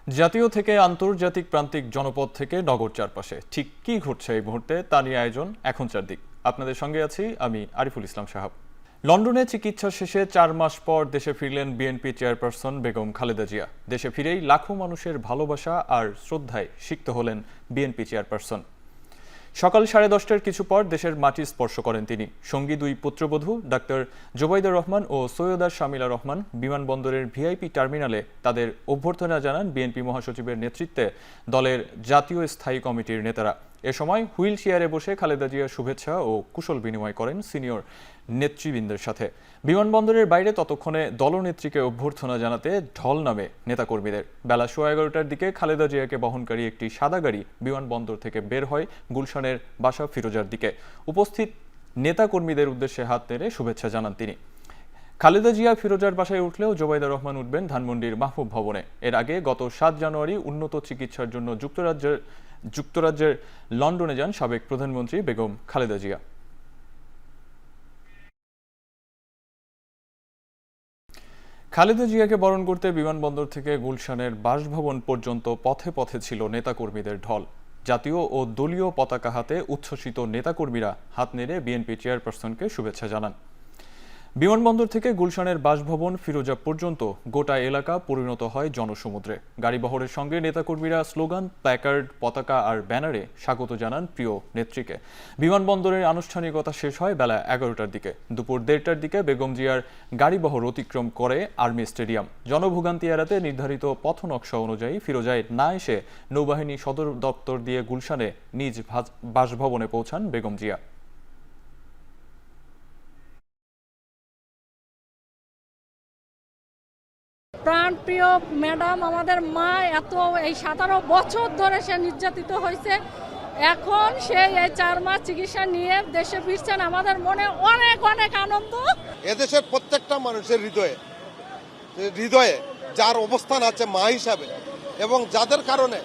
জাতীয় থেকে আন্তর্জাতিক প্রান্তিক জনপদ থেকে নগর চারপাশে ঠিক কি ঘটছে এই মুহূর্তে তা নিয়ে আয়োজন এখন চারদিক। আপনাদের সঙ্গে আছি আমি আরিফুল ইসলাম সাহাব। লন্ডনে চিকিৎসা শেষে 4 মাস পর দেশে ফিরলেন বিএনপি চেয়ারপারসন বেগম খালেদা জিয়া। দেশে ফিরেই লাখো মানুষের ভালোবাসা আর শ্রদ্ধায় সিক্ত হলেন বিএনপি চেয়ারপারসন। সকাল 10:30টার কিছু পর দেশের মাটি স্পর্শ করেন তিনি। সঙ্গী দুই পুত্রবধূ ডাক্তার জোবাইদা রহমান ও সৈয়দা শামিলা রহমান বিমানবন্দরের ভিআইপি টার্মিনালে তাদের অভ্যর্থনা জানান বিএনপি মহাসচিবের নেতৃত্বে দলের জাতীয় স্থায়ী কমিটির নেতারা। এ সময় হুইল চেয়ারে বসে খালেদা জিয়া শুভেচ্ছা ও কুশল বিনিময় করেন সিনিয়র নেতৃবৃন্দের সাথে। বিমানবন্দরের বাইরে ততক্ষণে দলনেত্রীকে অভ্যর্থনা জানাতে ঢল নামে নেতাকর্মীদের। বেলা 11:30টার দিকে খালেদা জিয়াকে বহনকারী একটি সাদা গাড়ি বিমানবন্দর থেকে বের হয় গুলশানের বাসা ফিরোজার দিকে। উপস্থিত নেতাকর্মীদের উদ্দেশ্যে হাত নেড়ে শুভেচ্ছা জানান তিনি। খালেদা জিয়া ফিরোজার বাসায় উঠলেও জোবাইদা রহমান উঠবেন ধানমন্ডির মাহবুব ভবনে। এর আগে গত 7 জানুয়ারি উন্নত চিকিৎসার জন্য যুক্তরাজ্যের লন্ডনে যান সাবেক প্রধানমন্ত্রী বেগম খালেদা জিয়া। খালেদা জিয়াকে বরণ করতে বিমানবন্দর থেকে গুলশানের বাসভবন পর্যন্ত পথে পথে ছিল নেতাকর্মীদের ঢল। জাতীয় ও দলীয় পতাকা হাতে উচ্ছ্বসিত নেতাকর্মীরা হাত নেড়ে বিএনপি চেয়ারপারসনকে শুভেচ্ছা জানান। বিমানবন্দর থেকে গুলশানের বাসভবন ফিরোজা পর্যন্ত গোটা এলাকা পরিণত হয় জনসমুদ্রে। গাড়িবহরের সঙ্গে নেতাকর্মীরা স্লোগান, প্ল্যাকার্ড, পতাকা আর ব্যানারে স্বাগত জানান প্রিয় নেত্রীকে। বিমানবন্দরের আনুষ্ঠানিকতা শেষ হয় বেলা 11টার দিকে। দুপুর 1:30টার দিকে বেগম জিয়ার গাড়িবহর অতিক্রম করে আর্মি স্টেডিয়াম। জনভোগান্তি এড়াতে নির্ধারিত পথনকশা অনুযায়ী ফিরোজায় না এসে নৌবাহিনী সদর দপ্তর দিয়ে গুলশানে নিজ বাসভবনে পৌঁছান বেগম জিয়া। প্রাণপ্রিয় ম্যাডাম, আমাদের মা এত এই 17 বছর ধরে সে নির্যাতিত হয়েছে, এখন সে এই 4 মাস চিকিৎসা নিয়ে দেশে ফিরছেন। আমাদের মনে অনেক অনেক আনন্দ। এদেশের প্রত্যেকটা মানুষের হৃদয়ে যার অবস্থান আছে মা হিসাবে, এবং যাদের কারণে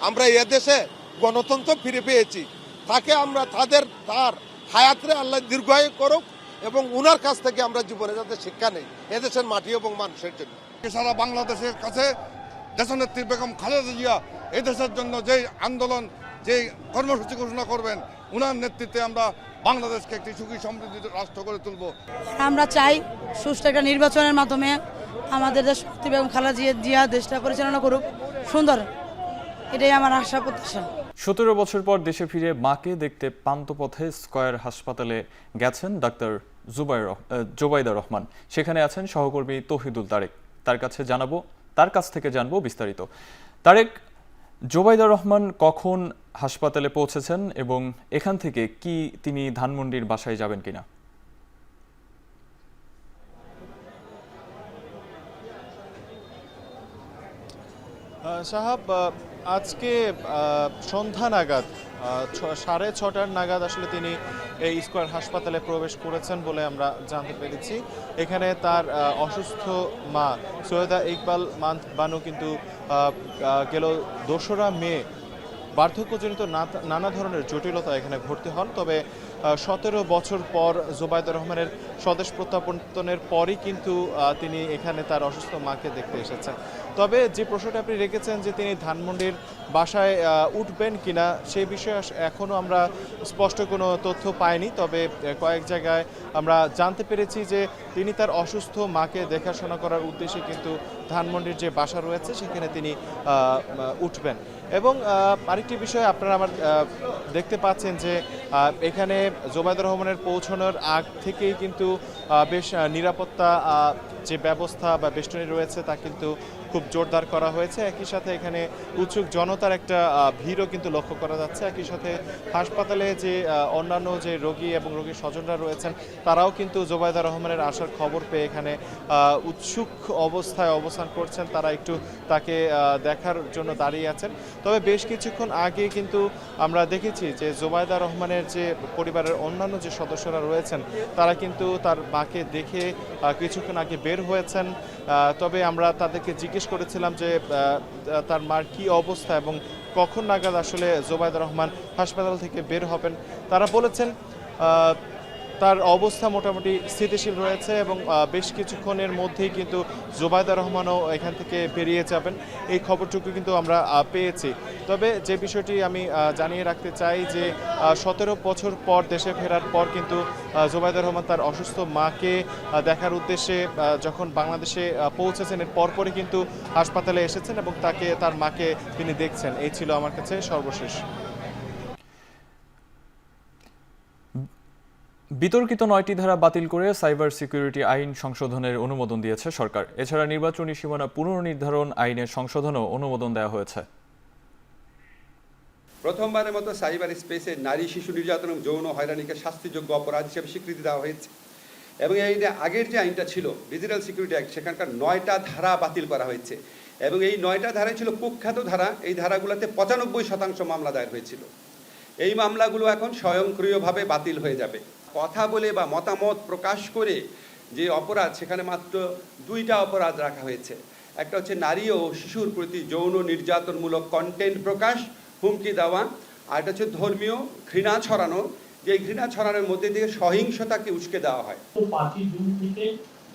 আমরা এদেশে গণতন্ত্র ফিরে পেয়েছি, তাকে আমরা তার হায়াতরে আল্লাহ দীর্ঘায়ু করুক, এবং উনার কাছ থেকে আমরা জীবনে যাতে শিক্ষা নেই এদেশের মাটি এবং মানুষের জন্য। সারা বাংলাদেশের কাছে দেশনেত্রী বেগম খালেদা জিয়া এদেশের জন্য যে আন্দোলন, যে কর্মসূচি ঘোষণা করবেন, উনার নেতৃত্বে আমরা বাংলাদেশকে একটি সুখী সমৃদ্ধ রাষ্ট্র করে তুলব। আমরা চাই সুষ্ঠু একটা নির্বাচনের মাধ্যমে আমাদের দেশনেত্রী বেগম খালেদা জিয়া দেশটা পরিচালনা করুক সুন্দর, এটাই আমার আশা প্রত্যাশা। 17 বছর পর দেশে ফিরে মাকে দেখতে পান্থপথে স্কয়ার হাসপাতালে গেছেন ডাক্তার জোবাইদা রহমান। সেখানে আছেন সহকর্মী তৌহিদুল তারেক। তার কাছ থেকে জানবো বিস্তারিত। তারেক, জোবাইদা রহমান কখন হাসপাতালে পৌঁছেছেন এবং এখান থেকে কি তিনি ধানমন্ডির বাসায় যাবেন কিনা? সাহাব, আজকে সন্ধ্যা নাগাদ 6:30 নাগাদ আসলে তিনি এই স্কয়ার হাসপাতালে প্রবেশ করেছেন বলে আমরা জানতে পেরেছি। এখানে তার অসুস্থ মা সৈয়দা ইকবাল বানু কিন্তু গেল 2রা মে বার্ধক্যজনিত নানা ধরনের জটিলতা এখানে ভর্তি হন। তবে 17 বছর পর জোবাইদা রহমানের স্বদেশ প্রত্যাবর্তনের পরই কিন্তু তিনি এখানে তার অসুস্থ মাকে দেখতে এসেছেন। তবে যে প্রশ্নটা আপনি রেখেছেন যে তিনি ধানমন্ডির বাসায় উঠবেন কিনা, সেই বিষয়ে এখনও আমরা স্পষ্ট কোনো তথ্য পাইনি। তবে কয়েক জায়গায় আমরা জানতে পেরেছি যে তিনি তার অসুস্থ মাকে দেখাশোনা করার উদ্দেশ্যে কিন্তু ধানমন্ডির যে বাসা রয়েছে সেখানে তিনি উঠবেন। এবং আরেকটি বিষয় আপনারা আমার দেখতে পাচ্ছেন যে এখানে জোবাইদা রহমানের পৌঁছানোর আগ থেকেই কিন্তু বেশ নিরাপত্তা যে ব্যবস্থা বা বেষ্টনী রয়েছে তা কিন্তু খুব জোরদার করা হয়েছে। একই সাথে এখানে উৎসুক জনতার একটা ভিড়ও কিন্তু লক্ষ্য করা যাচ্ছে। একই সাথে হাসপাতালে যে অন্যান্য যে রোগী এবং রোগীর স্বজনরা রয়েছেন তারাও কিন্তু জোবাইদা রহমানের আসার খবর পেয়ে এখানে উৎসুক অবস্থায় অবস্থান করছেন। তারা একটু তাকে দেখার জন্য দাঁড়িয়ে আছেন। তবে বেশ কিছুক্ষণ আগে কিন্তু আমরা দেখেছি যে জোবাইদা রহমানের যে পরিবারের অন্যান্য যে সদস্যরা রয়েছেন তারা কিন্তু তার মাকে দেখে কিছুক্ষণ আগে বের হয়েছেন। তবে আমরা তাদেরকে জিজ্ঞেস করেছিলাম যে তার মার কি অবস্থা এবং কখন নাগাদ আসলে জোবাইদা রহমান হাসপাতাল থেকে বের হবেন। তারা বলেছেন তার অবস্থা মোটামুটি স্থিতিশীল রয়েছে এবং বেশ কিছুক্ষণের মধ্যেই কিন্তু জোবায়দা রহমানও এখান থেকে বেরিয়ে যাবেন, এই খবরটুকু কিন্তু আমরা পেয়েছি। তবে যে বিষয়টি আমি জানিয়ে রাখতে চাই যে 17 বছর পর দেশে ফেরার পর কিন্তু জোবায়দা রহমান তার অসুস্থ মাকে দেখার উদ্দেশ্যে যখন বাংলাদেশে পৌঁছেছেন এর পরপরই কিন্তু হাসপাতালে এসেছেন এবং তার মাকে তিনি দেখছেন। এই ছিল আমার কাছে সর্বশেষ। বিতর্কিত 9টি ধারা বাতিল করে সাইবার সিকিউরিটি আইন সংশোধনের অনুমোদন দিয়েছে সরকার। এছাড়া নির্বাচনী সীমানা পুনর্নির্ধারণ আইনের সংশোধনও অনুমোদন দেওয়া হয়েছে। প্রথমবারের মতো সাইবার স্পেসে নারী শিশু নির্যাতন এবং যৌন হয়রানিকে শাস্তিযোগ্য অপরাধ হিসেবে স্বীকৃতি দেওয়া হয়েছে এবং এই আগের যে আইনটা ছিল ডিজিটাল সিকিউরিটি অ্যাক্ট, সেখানকার 9টা ধারা বাতিল করা হয়েছে এবং এই 9টা ধারাই ছিল কুখ্যাত ধারা। এই ধারাগুলোতে 95% মামলা দায়ের হয়েছিল। এই মামলাগুলো এখন স্বয়ংক্রিয়ভাবে বাতিল হয়ে যাবে। কথা বলে বা মতামত প্রকাশ করে যে অপরাধ, সেখানে মাত্র 2টা অপরাধ রাখা হয়েছে। একটা হচ্ছে নারী ও শিশুর প্রতি যৌন নির্যাতনমূলক কন্টেন্ট প্রকাশ, হুমকি দেওয়া, আর এটা হচ্ছে ধর্মীয় ঘৃণা ছড়ানো, যে ঘৃণা ছড়ানোর মধ্যে দিয়ে সহিংসতাকে উস্কে দেওয়া হয়। 5ই জুন থেকে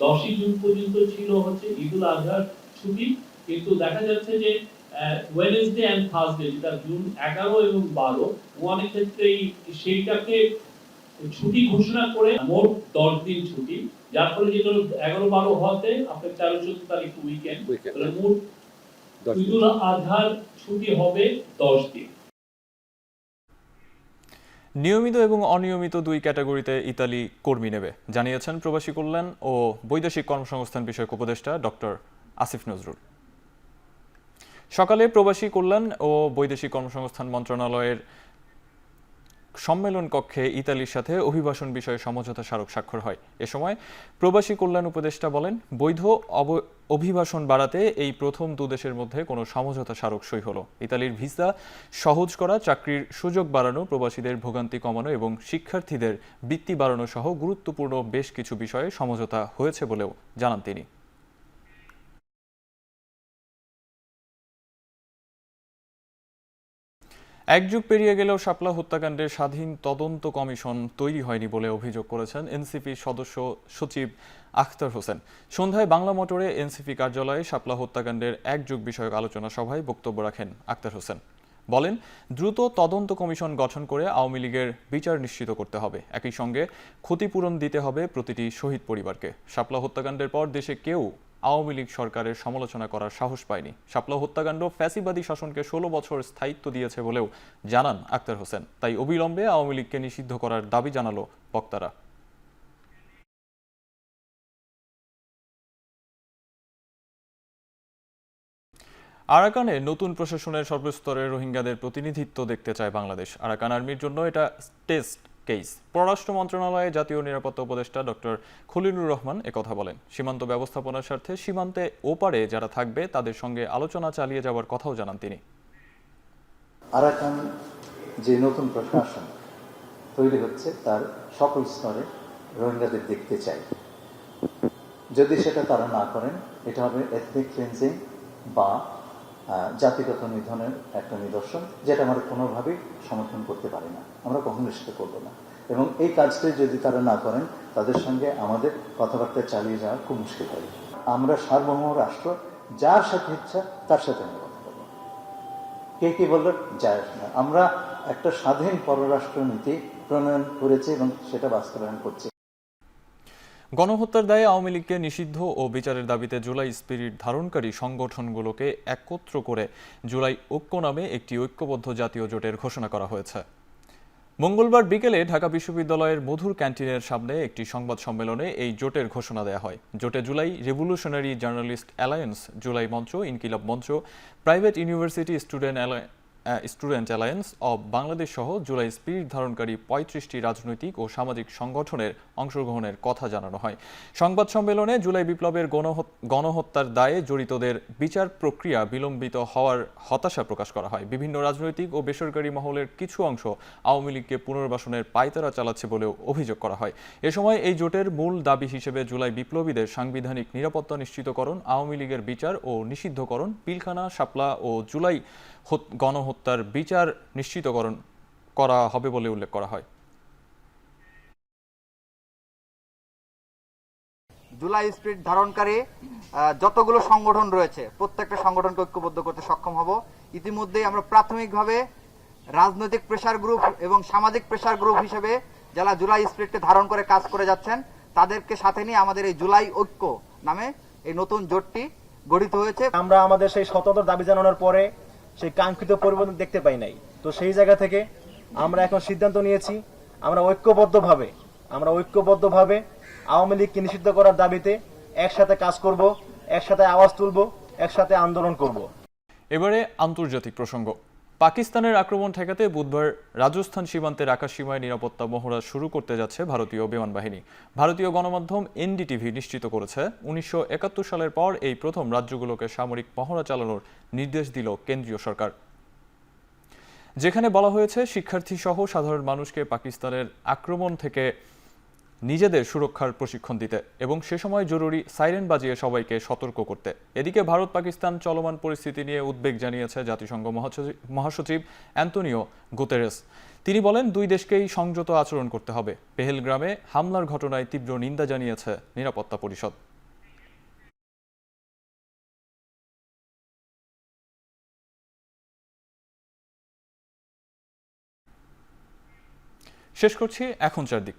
10ই জুন পর্যন্ত ছিল হচ্ছে ঈদুল আজহার ছুটি, কিন্তু দেখা যাচ্ছে যে ওয়েডনেসডে এন্ড থার্সডে, যেটা জুন 11 এবং 12, অনেক ক্ষেত্রেই সেইটাকে ছুটি ঘোষণা করে মোট 10 দিন ছুটি, যার ফলে যেটা 11-12 হওয়াতে আপনার 13-14 তারিখ উইকেন্ড, তাহলে মোট ঈদুল আজহার ছুটি হবে 10 দিন। নিয়মিত এবং অনিয়মিত 2 ক্যাটাগরিতে ইতালি কর্মী নেবে জানিয়েছেন প্রবাসী কল্যাণ ও বৈদেশিক কর্মসংস্থান বিষয়ক উপদেষ্টা ডক্টর আসিফ নজরুল। সকালে প্রবাসী কল্যাণ ও বৈদেশিক কর্মসংস্থান মন্ত্রণালয়ের সম্মেলন কক্ষে ইতালির সাথে অভিবাসন বিষয়ে সমঝোতা স্মারক স্বাক্ষর হয়। এ সময় প্রবাসী কল্যাণ উপদেষ্টা বলেন, বৈধ অভিবাসন বাড়াতে এই প্রথম 2 দেশের মধ্যে কোনো সমঝোতা স্মারক সই হলো। ইতালির ভিসা সহজ করা, চাকরির সুযোগ বাড়ানো, প্রবাসীদের ভোগান্তি কমানো এবং শিক্ষার্থীদের বৃত্তি বাড়ানো সহ গুরুত্বপূর্ণ বেশ কিছু বিষয়ে সমঝোতা হয়েছে বলেও জানান তিনি। এক যুগ পেরিয়ে গেলেও শাপলা হত্যাকাণ্ডের স্বাধীন তদন্ত কমিশন তৈরি হয়নি বলে অভিযোগ করেছেন এনসিপি সদস্য সচিব আখতার হোসেন। সন্ধ্যায় বাংলা মোটরে এনসিপি কার্যালয়ে শাপলা হত্যাকাণ্ডের 1 যুগ বিষয়ক আলোচনা সভায় বক্তব্য রাখেন আখতার হোসেন। বলেন, দ্রুত তদন্ত কমিশন গঠন করে আওয়ামী লীগের বিচার নিশ্চিত করতে হবে। একই সঙ্গে ক্ষতিপূরণ দিতে হবে প্রতিটি শহীদ পরিবারকে। শাপলা হত্যাকাণ্ডের পর দেশে কেউ আওয়ামী লীগ সরকারের সমালোচনা করার সাহস পায়নি। শাপলা হত্যাকাণ্ড ফ্যাসিবাদী শাসনকে 16 বছর স্থায়িত্ব দিয়েছে বলেও জানান আখতার হোসেন। তাই অবিলম্বে আওয়ামী লীগকে নিষিদ্ধ করার দাবি জানালো বক্তারা। আরাকানে নতুন প্রশাসনের সর্বস্তরের রোহিঙ্গাদের প্রতিনিধিত্ব দেখতে চায় বাংলাদেশ। আরাকান আর্মির জন্য এটা টেস্ট কেস। পররাষ্ট্র মন্ত্রণালয়ে জাতীয় নিরাপত্তা উপদেষ্টা ডক্টর খলিলুর রহমান একথা বলেন। সীমান্ত ব্যবস্থাপনার স্বার্থে সীমান্তে ওপারে যারা থাকবে তাদের সঙ্গে আলোচনা চালিয়ে যাওয়ার কথাও জানান তিনি। আরাকান যে নতুন প্রশাসন তৈরি হচ্ছে তার সকল স্তরে রোহিঙ্গাদের দেখতে চাই। যদি সেটা তারা না করেন, এটা হবে এথনিক ক্লিনজিং বা জাতিগত নিধনের একটা নিদর্শন, যেটা আমরা কোনোভাবেই সমর্থন করতে পারি না, আমরা কখনো সেটা করব না। এবং এই কাজটাই যদি তারা না করেন, তাদের সঙ্গে আমাদের কথাবার্তা চালিয়ে যাওয়া খুব মুশকিল হবে। আমরা সার্বভৌম রাষ্ট্র, যার সাথে ইচ্ছা তার সাথে আমরা কথা বলবো। কে কি বললো যায় না। আমরা একটা স্বাধীন পররাষ্ট্র নীতি প্রণয়ন করেছি এবং সেটা বাস্তবায়ন করছি। গণহত্যার দায়ে আওয়ামী লীগকে নিষিদ্ধ ও বিচারের দাবিতে জুলাই স্পিরিট ধারণকারী সংগঠনগুলোকে একত্র করে জুলাই ঐক্য নামে একটি ঐক্যবদ্ধ জাতীয় জোটের ঘোষণা করা হয়েছে। মঙ্গলবার বিকেলে ঢাকা বিশ্ববিদ্যালয়ের মধুর ক্যান্টিনের সামনে একটি সংবাদ সম্মেলনে এই জোটের ঘোষণা দেওয়া হয়। জোটে July revolutionary journalist alliance, July মঞ্চ, ইনকিলাব মঞ্চ, private university student alliance of Bangladesh সহ জুলাই স্পিরিট ধারণকারী 35টি রাজনৈতিক ও সামাজিক সংগঠনের অংশগ্রহণের কথা জানানো হয়। সংবাদ সম্মেলনে জুলাই বিপ্লবের গণহত্যার দায়ে জড়িতদের বিচার প্রক্রিয়া বিলম্বিত হওয়ার হতাশা প্রকাশ করা হয়। বিভিন্ন রাজনৈতিক ও বেসরকারি মহলের কিছু অংশ আওয়ামী লীগকে পুনর্বাসনের পায়তারা চালাচ্ছে বলেও অভিযোগ করা হয়। এ সময় এই জোটের মূল দাবি হিসেবে জুলাই বিপ্লবীদের সাংবিধানিক নিরাপত্তা নিশ্চিতকরণ, আওয়ামী লীগের বিচার ও নিষিদ্ধকরণ, পিলখানা, শাপলা ও জুলাই গণহত্যার বিচার নিশ্চিতকরণ করা হবে বলে উল্লেখ করা হয়। জুলাই স্পিরিট ধারণকারী যতগুলো সংগঠন রয়েছে প্রত্যেকটা সংগঠনকে ঐক্যবদ্ধ করতে সক্ষম হব। ইতিমধ্যেই আমরা প্রাথমিকভাবে রাজনৈতিক প্রেসার গ্রুপ এবং সামাজিক প্রেসার গ্রুপ হিসেবে যারা জুলাই স্পিরিটকে ধারণ করে কাজ করে যাচ্ছেন তাদেরকে সাথে নিয়ে আমাদের এই জুলাই ঐক্য নামে এই নতুন জোটটি গঠিত হয়েছে। আমরা আমাদের সেই স্বতন্ত্র দাবি জানানোর পরে সেই কাঙ্ক্ষিত পরিবর্তন দেখতে পাই নাই। তো সেই জায়গা থেকে আমরা এখন সিদ্ধান্ত নিয়েছি আমরা ঐক্যবদ্ধভাবে আওয়ামী লীগকে নিষিদ্ধ করার দাবিতে একসাথে কাজ করব, একসাথে আওয়াজ তুলব, একসাথে আন্দোলন করব। এবারে আন্তর্জাতিক প্রসঙ্গ। পাকিস্তানের আক্রমণ ঠেকাতে বুধবার রাজস্থান সীমান্তের আকাশ সীমায় নিরাপত্তা মহড়া শুরু করতে যাচ্ছে ভারতীয় বিমান বাহিনী। ভারতীয় গণমাধ্যম এনডিটিভি নিশ্চিত করেছে 1971 সালের পর এই প্রথম রাজ্যগুলোকে সামরিক মহড়া চালানোর নির্দেশ দিল কেন্দ্রীয় সরকার, যেখানে বলা হয়েছে শিক্ষার্থী সহ সাধারণ মানুষকে পাকিস্তানের আক্রমণ থেকে নিজেদের সুরক্ষার প্রশিক্ষণ দিতে এবং সে সময় জরুরি সাইরেন বাজিয়ে সবাইকে সতর্ক করতে। এদিকে ভারত পাকিস্তান চলমান পরিস্থিতি নিয়ে উদ্বেগ জানিয়েছে জাতিসংঘ মহাসচিব অ্যান্তোনিও গুতেরেস। তিনি বলেন দুই দেশকেই সংযত আচরণ করতে হবে। পেহেলগ্রামে হামলার ঘটনায় তীব্র নিন্দা জানিয়েছে নিরাপত্তা পরিষদ। শেষ করছি এখনকার দিক।